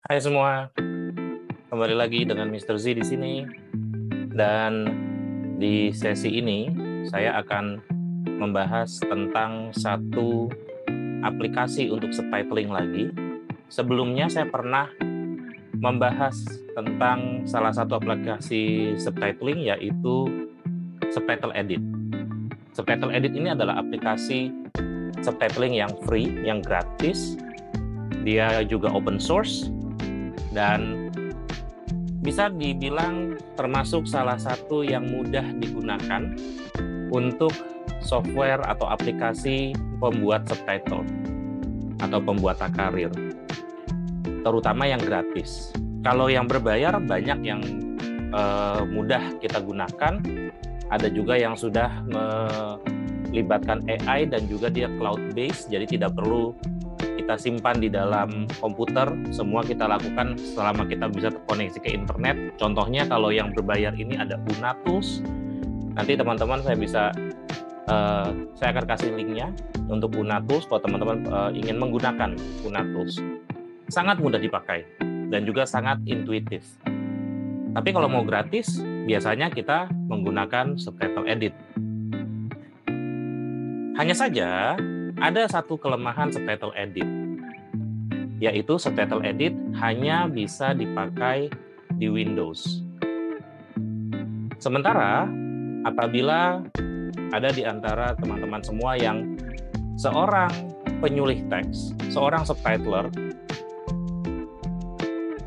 Hai semua, kembali lagi dengan Mr. Z di sini. Dan di sesi ini saya akan membahas tentang satu aplikasi untuk subtitling lagi. Sebelumnya saya pernah membahas tentang salah satu aplikasi subtitling, yaitu Subtitle Edit. Subtitle Edit ini adalah aplikasi subtitling yang free, yang gratis. Dia juga open source dan bisa dibilang termasuk salah satu yang mudah digunakan untuk software atau aplikasi pembuat subtitle atau pembuat karir, terutama yang gratis. Kalau yang berbayar banyak yang mudah kita gunakan, ada juga yang sudah melibatkan AI dan juga dia cloud based, jadi tidak perlu kita simpan di dalam komputer, semua kita lakukan selama kita bisa terkoneksi ke internet. Contohnya kalau yang berbayar ini ada Unatools. Nanti teman-teman saya akan kasih linknya untuk Unatools kalau teman-teman ingin menggunakan Unatools. Sangat mudah dipakai dan juga sangat intuitif. Tapi kalau mau gratis, biasanya kita menggunakan Subtitle Edit. Hanya saja ada satu kelemahan Subtitle Edit, yaitu Subtitle Edit hanya bisa dipakai di Windows. Sementara apabila ada di antara teman-teman semua yang seorang penyulih teks, seorang subtitler,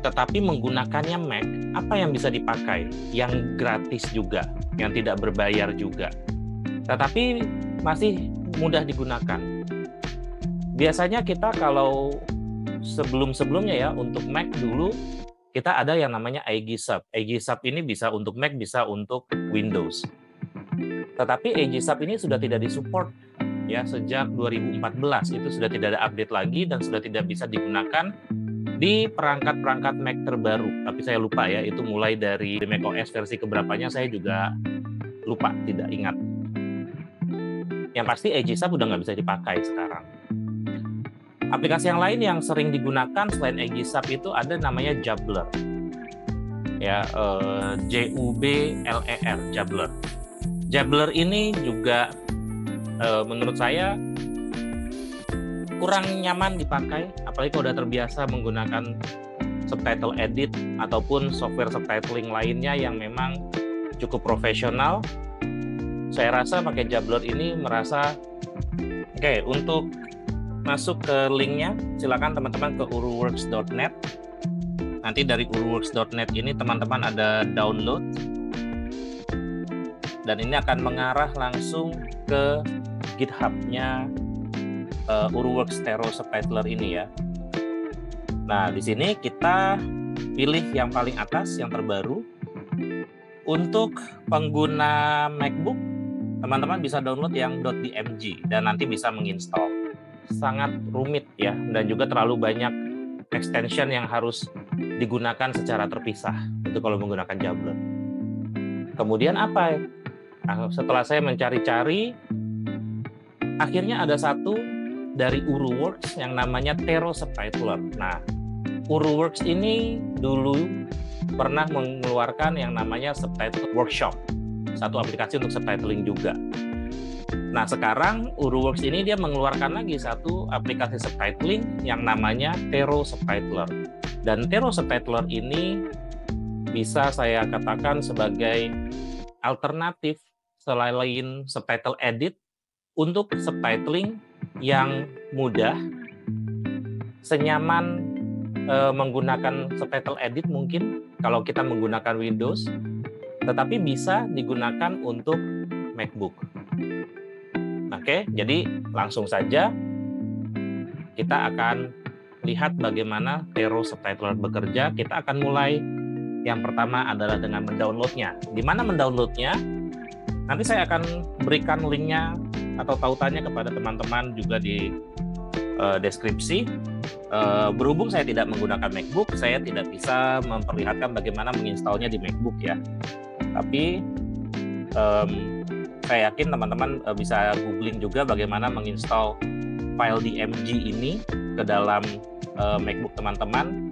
tetapi menggunakannya Mac, apa yang bisa dipakai? Yang gratis juga, yang tidak berbayar juga, tetapi masih mudah digunakan. Biasanya kita kalau sebelum-sebelumnya ya, untuk Mac dulu kita ada yang namanya AIGSub. AIGSub ini bisa untuk Mac, bisa untuk Windows. Tetapi AIGSub ini sudah tidak disupport ya, sejak 2014 itu sudah tidak ada update lagi dan sudah tidak bisa digunakan di perangkat-perangkat Mac terbaru. Tapi saya lupa ya, itu mulai dari macOS versi keberapanya saya juga lupa, tidak ingat. Yang pasti AIGSub udah nggak bisa dipakai sekarang. Aplikasi yang lain yang sering digunakan selain AIGSub itu ada namanya Jubbler. Ya, Jubbler, Jubbler. Jubbler ini juga menurut saya kurang nyaman dipakai, apalagi kalau udah terbiasa menggunakan Subtitle Edit ataupun software subtitling lainnya yang memang cukup profesional. Saya rasa pakai Jubbler ini merasa oke. Untuk masuk ke linknya, silakan teman-teman ke uruworks.net. Nanti dari uruworks.net ini teman-teman ada download, dan ini akan mengarah langsung ke GitHub-nya Uruworks Tero Subtitler ini ya. Nah, di sini kita pilih yang paling atas, yang terbaru. Untuk pengguna MacBook, teman-teman bisa download yang .dmg dan nanti bisa menginstal. Sangat rumit ya, dan juga terlalu banyak extension yang harus digunakan secara terpisah itu kalau menggunakan Jubbler. Kemudian apa? Setelah saya mencari-cari, akhirnya ada satu dari Uruworks yang namanya Tero Subtitler. Nah, Uruworks ini dulu pernah mengeluarkan yang namanya Subtitle Workshop, satu aplikasi untuk subtitling juga. Nah, sekarang Uruworks ini dia mengeluarkan lagi satu aplikasi subtitling yang namanya Tero Subtitler. Dan Tero Subtitler ini bisa saya katakan sebagai alternatif selain Subtitle Edit untuk subtitling yang mudah, senyaman menggunakan Subtitle Edit mungkin kalau kita menggunakan Windows, tetapi bisa digunakan untuk MacBook. Oke, jadi langsung saja kita akan lihat bagaimana Tero Subtitler bekerja. Kita akan mulai. Yang pertama adalah dengan mendownloadnya. Di mana mendownloadnya? Nanti saya akan berikan linknya atau tautannya kepada teman-teman juga di deskripsi. Berhubung saya tidak menggunakan MacBook, saya tidak bisa memperlihatkan bagaimana menginstalnya di MacBook ya. Tapi saya yakin teman-teman bisa googling juga bagaimana menginstal file DMG ini ke dalam MacBook teman-teman.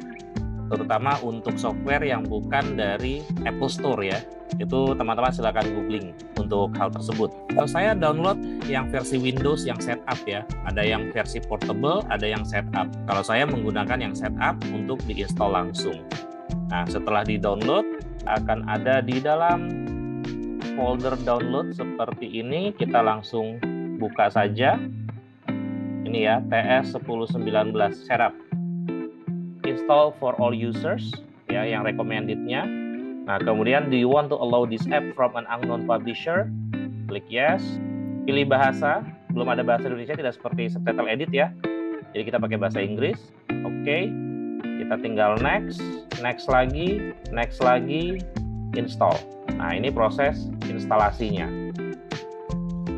terutama untuk software yang bukan dari Apple Store ya. Itu teman-teman silakan googling untuk hal tersebut. Kalau saya download yang versi Windows yang setup ya, ada yang versi portable, ada yang setup. Kalau saya menggunakan yang setup untuk diinstal langsung. Nah, setelah di-download akan ada di dalam folder download seperti ini. Kita langsung buka saja. Ini ya, TS1019 setup. Install for all users ya, yang recommended-nya. Nah, kemudian do you want to allow this app from an unknown publisher? Klik yes. Pilih bahasa, belum ada bahasa Indonesia, tidak seperti subtitle edit ya. Jadi kita pakai bahasa Inggris. Oke. Kita tinggal next lagi, install. Nah, ini proses instalasinya.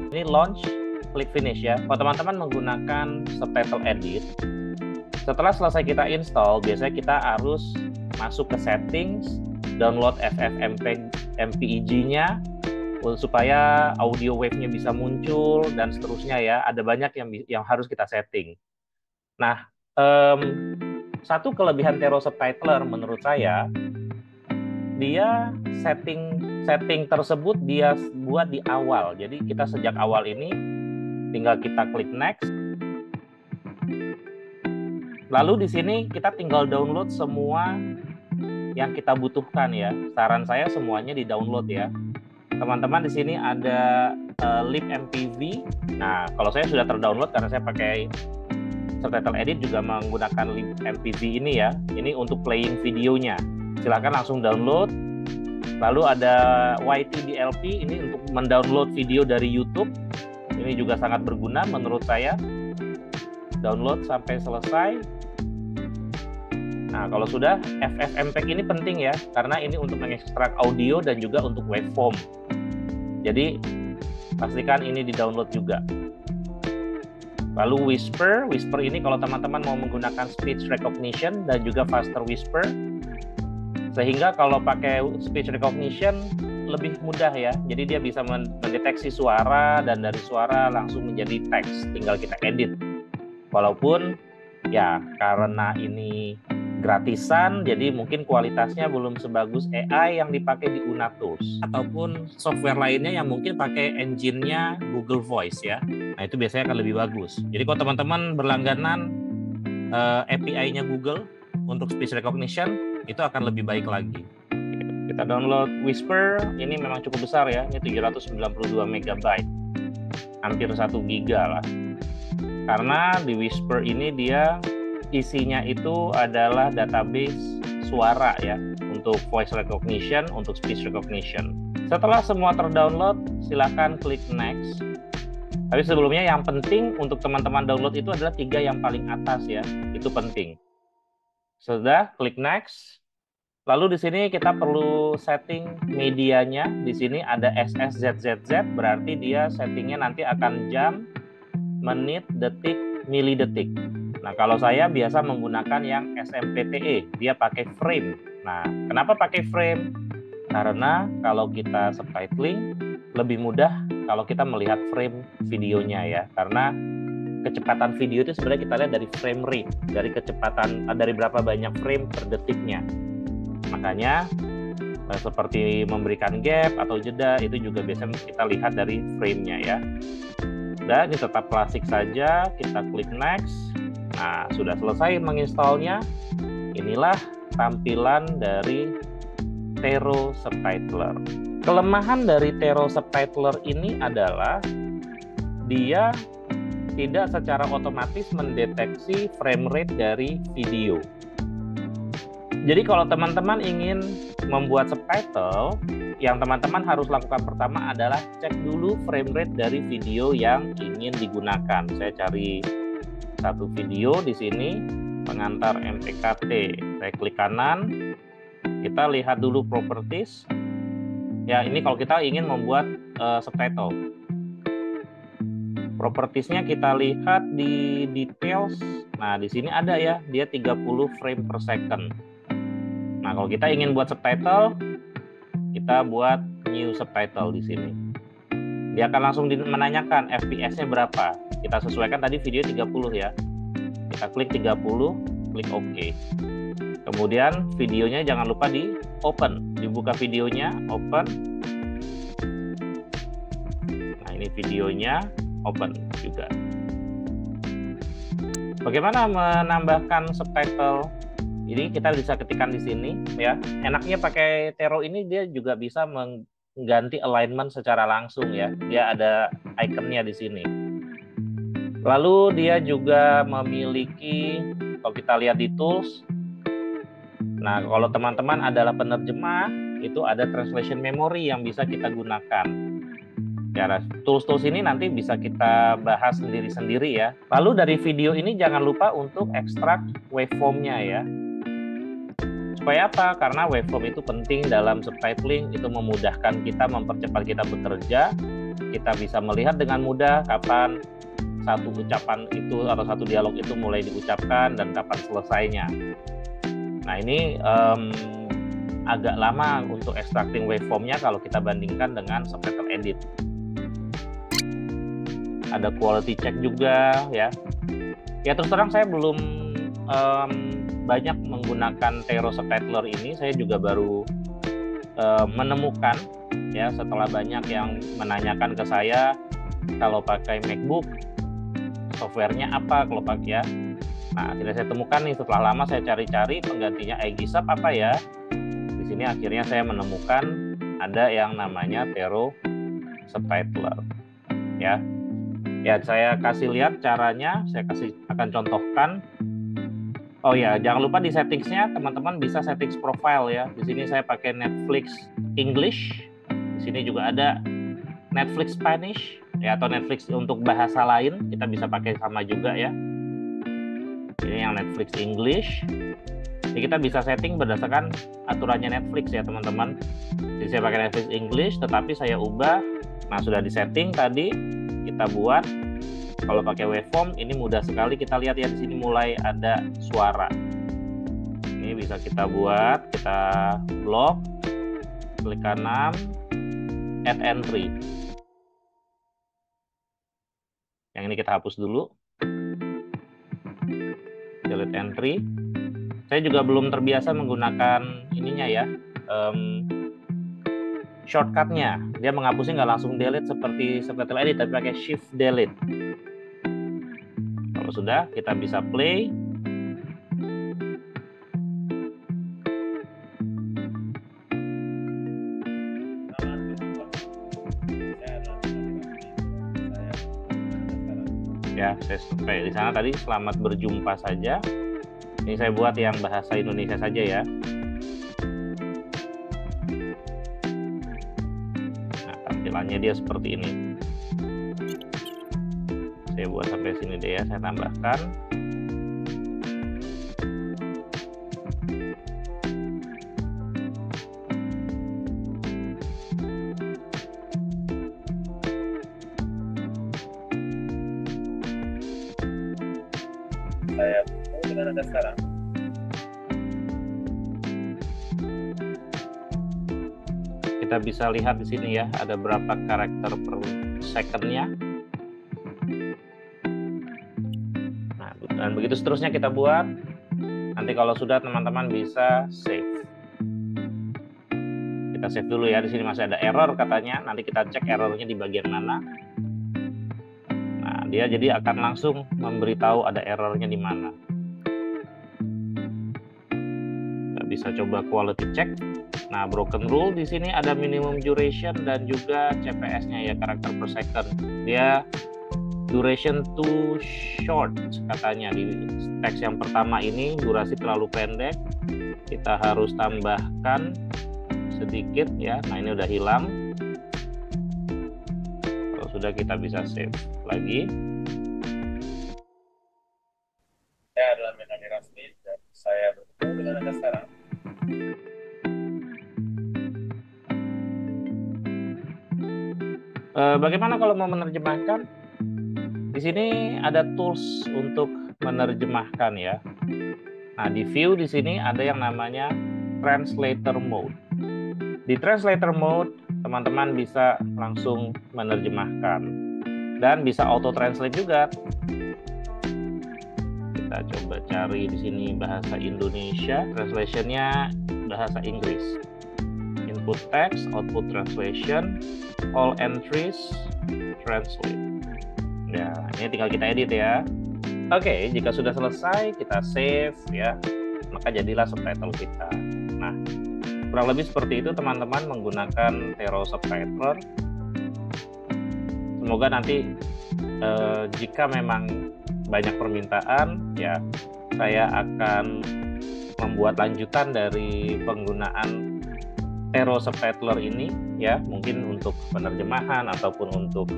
Ini launch, klik finish ya. Kalau teman-teman menggunakan subtitle edit, setelah selesai kita install, biasanya kita harus masuk ke settings, download FFmpeg-nya supaya audio wave-nya bisa muncul dan seterusnya ya. Ada banyak yang harus kita setting. Nah, satu kelebihan Tero Subtitler menurut saya, dia setting tersebut dia buat di awal. Jadi kita sejak awal ini tinggal kita klik next. Lalu di sini kita tinggal download semua yang kita butuhkan ya. Saran saya semuanya di-download ya. Teman-teman di sini ada libmpv. Nah, kalau saya sudah terdownload karena saya pakai subtitle edit juga menggunakan libmpv ini ya. Ini untuk playing videonya. Silakan langsung download. Lalu ada YTDLP, ini untuk mendownload video dari YouTube. Ini juga sangat berguna menurut saya. Download sampai selesai. Nah, kalau sudah, FFmpeg ini penting ya, karena ini untuk mengekstrak audio dan juga untuk waveform. Jadi, pastikan ini di-download juga. Lalu Whisper ini kalau teman-teman mau menggunakan speech recognition dan juga faster Whisper, sehingga kalau pakai speech recognition lebih mudah ya. Jadi dia bisa mendeteksi suara dan dari suara langsung menjadi teks, tinggal kita edit. Walaupun ya karena ini gratisan, jadi mungkin kualitasnya belum sebagus AI yang dipakai di UnaTools ataupun software lainnya yang mungkin pakai engine-nya Google Voice ya. Nah, itu biasanya akan lebih bagus. Jadi kalau teman-teman berlangganan API-nya Google untuk speech recognition, itu akan lebih baik lagi. Kita download Whisper, ini memang cukup besar ya, ini 792 MB, hampir 1 GB lah. Karena di Whisper ini dia isinya itu adalah database suara ya, untuk voice recognition, untuk speech recognition. Setelah semua terdownload, silakan klik next. Tapi sebelumnya yang penting untuk teman-teman download itu adalah 3 yang paling atas ya, itu penting. Sudah, klik next. Lalu di sini kita perlu setting medianya. Di sini ada SSZZZ, berarti dia settingnya nanti akan jam, menit, detik, milidetik. Nah, kalau saya biasa menggunakan yang SMPTE, dia pakai frame. Nah, kenapa pakai frame? Karena kalau kita subtitling, lebih mudah kalau kita melihat frame videonya ya. Karena kecepatan video itu sebenarnya kita lihat dari frame rate, dari kecepatan, dari berapa banyak frame per detiknya. Makanya, seperti memberikan gap atau jeda, itu juga biasanya kita lihat dari frame-nya ya. Dan ini tetap klasik saja, kita klik next. Nah, sudah selesai menginstalnya. Inilah tampilan dari Tero Subtitler. Kelemahan dari Tero Subtitler ini adalah dia tidak secara otomatis mendeteksi frame rate dari video. Jadi kalau teman-teman ingin membuat subtitle, yang teman-teman harus lakukan pertama adalah cek dulu frame rate dari video yang ingin digunakan. Saya cari satu video di sini, pengantar MPKT. Saya klik kanan, kita lihat dulu properties. Ya, ini kalau kita ingin membuat subtitle. Propertiesnya kita lihat di details. Nah, di sini ada ya, dia 30 frame per second. Nah, kalau kita ingin buat subtitle, kita buat new subtitle di sini. Dia akan langsung menanyakan FPS-nya berapa. Kita sesuaikan tadi video 30 ya. Kita klik 30, klik OK. Kemudian videonya jangan lupa di open, dibuka videonya, open. Nah, ini videonya open juga. Bagaimana menambahkan subtitle? Jadi kita bisa ketikkan di sini ya. Enaknya pakai Tero ini dia juga bisa mengganti alignment secara langsung ya. Dia ada ikonnya di sini. Lalu dia juga memiliki, kalau kita lihat di tools, nah, kalau teman-teman adalah penerjemah, itu ada translation memory yang bisa kita gunakan. Ya, tools-tools ini nanti bisa kita bahas sendiri-sendiri ya. Lalu dari video ini jangan lupa untuk ekstrak waveform-nya ya. Supaya apa? Karena waveform itu penting dalam subtitling, itu memudahkan kita, mempercepat kita bekerja. Kita bisa melihat dengan mudah kapan satu ucapan itu atau satu dialog itu mulai diucapkan dan kapan selesainya. Nah, ini agak lama untuk extracting waveform-nya kalau kita bandingkan dengan subtitle edit. Ada quality check juga ya. Ya terus terang saya belum banyak menggunakan Tero Subtitler ini. Saya juga baru menemukan ya setelah banyak yang menanyakan ke saya kalau pakai MacBook softwarenya apa kalau pakai ya. Nah, akhirnya saya temukan nih setelah lama saya cari-cari penggantinya Aegisap apa ya. Di sini akhirnya saya menemukan ada yang namanya Tero Subtitler. Ya. Ya, saya kasih lihat caranya, saya akan contohkan. Oh ya, jangan lupa di settingsnya teman-teman bisa settings profile ya. Di sini saya pakai Netflix English. Di sini juga ada Netflix Spanish ya, atau Netflix untuk bahasa lain kita bisa pakai sama juga ya. Ini yang Netflix English. Jadi kita bisa setting berdasarkan aturannya Netflix ya teman-teman. Jadi saya pakai Netflix English, tetapi saya ubah. Nah, sudah disetting tadi, kita buat. Kalau pakai waveform ini mudah sekali, kita lihat ya di sini mulai ada suara. Ini bisa kita buat, kita blok, klik kanan, add entry. Yang ini kita hapus dulu. Delete entry. Saya juga belum terbiasa menggunakan ininya ya, shortcutnya. Dia menghapusnya nggak langsung delete seperti subtitle edit, tapi pakai shift delete. Kalau sudah, kita bisa play. Ya, saya sampai di sana tadi selamat berjumpa saja. Ini saya buat yang bahasa Indonesia saja ya. Nah, tampilannya dia seperti ini. Saya buat sampai sini deh ya, saya tambahkan. Saya dengan Anda sekarang. Kita bisa lihat di sini ya, ada berapa karakter per second-nya. Nah, dan begitu seterusnya kita buat. Nanti kalau sudah teman-teman bisa save. Kita save dulu ya, di sini masih ada error katanya. Nanti kita cek errornya di bagian mana. Nah, dia jadi akan langsung memberitahu ada errornya di mana. Kita bisa coba quality check. Nah, broken rule di sini ada minimum duration dan juga CPS-nya ya, karakter per second. Dia duration too short katanya di teks yang pertama ini, durasi terlalu pendek. Kita harus tambahkan sedikit ya. Nah, ini udah hilang. Kalau sudah kita bisa save lagi. Saya adalah Melanie Rasmi dan saya bertemu dengan Anda sekarang. Bagaimana kalau mau menerjemahkan? Di sini ada tools untuk menerjemahkan ya. Nah, di view di sini ada yang namanya translator mode. Di translator mode, teman-teman bisa langsung menerjemahkan dan bisa auto translate juga. Kita Kita coba cari di sini bahasa Indonesia, translationnya bahasa Inggris. Input text, output translation, all entries translate. Ya, ini tinggal kita edit ya. Oke, jika sudah selesai kita save ya, maka jadilah subtitle kita. Nah, kurang lebih seperti itu teman-teman menggunakan Tero Subtitler. Semoga nanti jika memang banyak permintaan ya, saya akan membuat lanjutan dari penggunaan Tero Subtitler ini ya, mungkin untuk penerjemahan ataupun untuk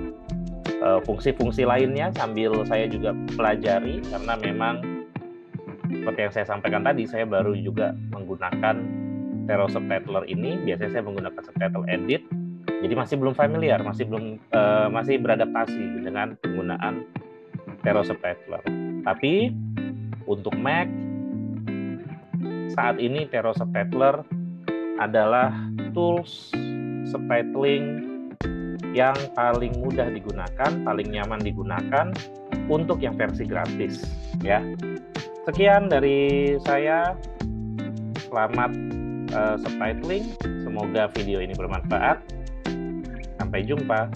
fungsi-fungsi lainnya sambil saya juga pelajari, karena memang seperti yang saya sampaikan tadi, saya baru juga menggunakan Tero Subtitler ini. Biasanya saya menggunakan subtitle edit, jadi masih belum familiar, masih beradaptasi dengan penggunaan Tero Subtitler. Tapi untuk Mac saat ini Tero Subtitler adalah tools subtitling yang paling mudah digunakan, paling nyaman digunakan untuk yang versi gratis ya. Sekian dari saya. Selamat subtitling. Semoga video ini bermanfaat. Sampai jumpa.